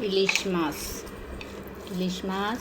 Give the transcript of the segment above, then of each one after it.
ইলিশ মাছ। ইলিশ মাছ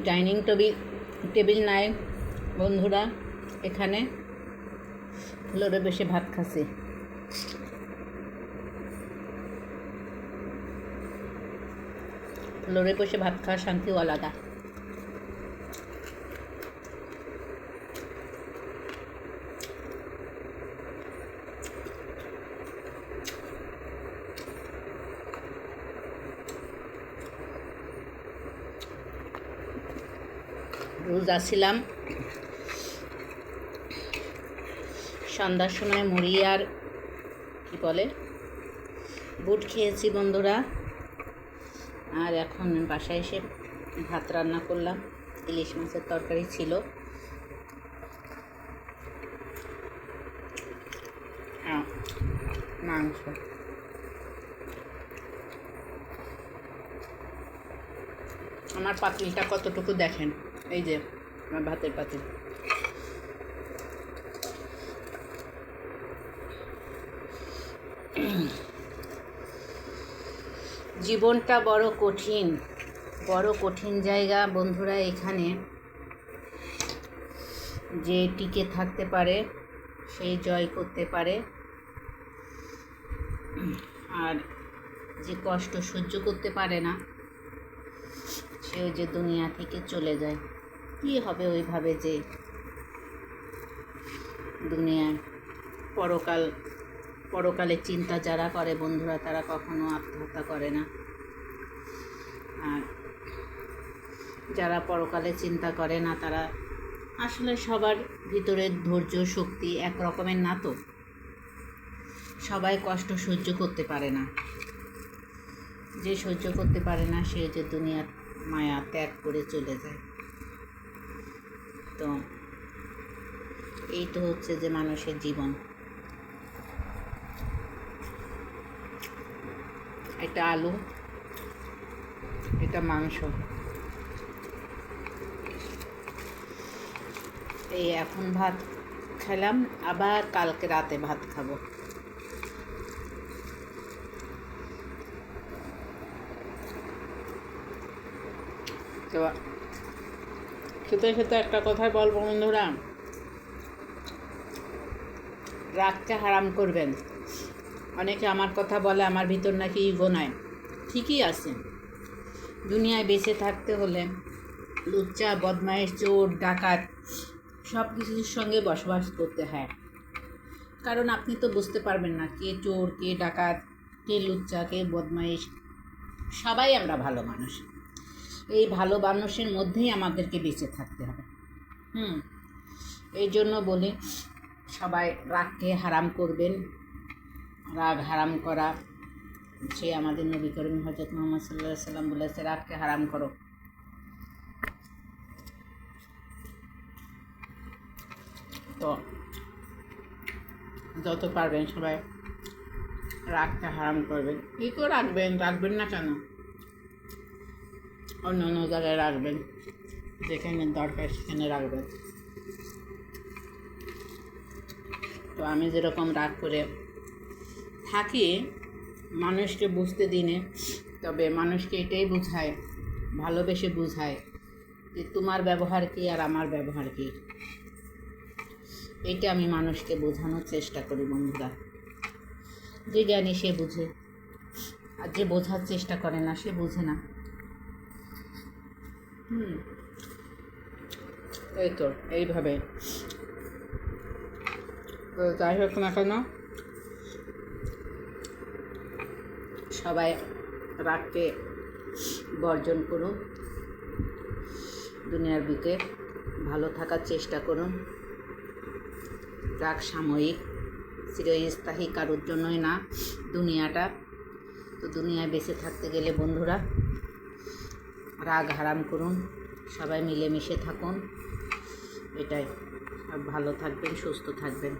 dining table নাই বন্ধুরা, এখানে ফ্লোরে বসে ভাত খাচ্ছি। ফ্লোরে বসে ভাত খাওয়ার শান্তিও আলাদা। রোজ আসছিলাম সন্ধ্যার সময় মুড়ি আর কি বলে বুট খেয়েছি বন্ধুরা। আর এখন বাসায় এসে ভাত রান্না করলাম। ইলিশ মাছের তরকারি ছিল। মাংস। আমার পাতিলটা কতটুকু দেখেন, এই যে আমার ভাতের পাতিল। জীবনটা বড় কঠিন জায়গা বন্ধুরা। এখানে যে টিকে থাকতে পারে সেই জয় করতে পারে, আর যে কষ্ট সহ্য করতে পারে না সেও যে দুনিয়া থেকে চলে যায়। কী হবে ওইভাবে যে দুনিয়ায় পরকালে চিন্তা যারা করে বন্ধুরা, তারা কখনো আত্মহত্যা করে না। আর যারা পরকালে চিন্তা করে না, তারা আসলে সবার ভিতরের ধৈর্য শক্তি এক রকমের না, তো সবাই কষ্ট সহ্য করতে পারে না। যে সহ্য করতে পারে না সে যে দুনিয়ার মায়া ত্যাগ করে চলে যায়। তো এই তো হচ্ছে যে মানুষের জীবন। এটা আলু, এটা মাংস। এই এখন ভাত খেলাম, আবার কালকে রাতে ভাত খাবো। তো খেতে খেতে একটা কথাই বলবো বন্ধুরা, রাগকে হারাম করবেন। অনেকে আমার কথা বলে আমার ভিতর নাকি ইগো নাই। ঠিকই আছে, দুনিয়ায় বেঁচে থাকতে হলে লুচ্চা, বদমাইশ, চোর, ডাকাত সব কিছুর সঙ্গে বসবাস করতে হয়। কারণ আপনি তো বুঝতে পারবেন না কে চোর, কে ডাকাত, কে লুচ্চা, কে বদমাইশ। সবাই আমরা ভালো মানুষ। এই ভালো মানুষের মধ্যেই আমাদেরকে বেঁচে থাকতে হবে। এই জন্য বলি, সবাই রাগকে হারাম করবেন। রাগ হারাম করা, সে আমাদের নবী করিম হযরত মুহাম্মদ সাল্লাল্লাহু আলাইহি সাল্লাম বলেছে, রাগকে হারাম করো। তো যত পারবেন সবাই রাগটা হারাম করবেন। কী করে রাখবেন না কেন, অন্য অন্য জায়গায় রাখবেন, যেখানে দরকার সেখানে রাখবেন। তো আমি যেরকম রাগ করে থাকি মানুষকে বুঝতে দিনে, তবে মানুষকে এটাই বুঝায়, ভালোবেসে বুঝায় যে তোমার ব্যবহার কী আর আমার ব্যবহার কী। এইটা আমি মানুষকে বোঝানোর চেষ্টা করি বন্ধুরা। যে জ্ঞানী সে বুঝে, আর যে বোঝার চেষ্টা করে না সে বুঝে না। এই তো এইভাবে। তো যাই হোক না কেন, সবাই রাগকে বর্জন করুন, দুনিয়ার বুকে ভালো থাকার চেষ্টা করুন। রাগ সাময়িক, চিরস্থায়ী কারোর জন্যই না দুনিয়াটা। তো দুনিয়ায় বেঁচে থাকতে গেলে বন্ধুরা রাগ হারাম করুন, সবাই মিলেমিশে থাকুন। এটাই। ভালো থাকবেন, সুস্থ থাকবেন।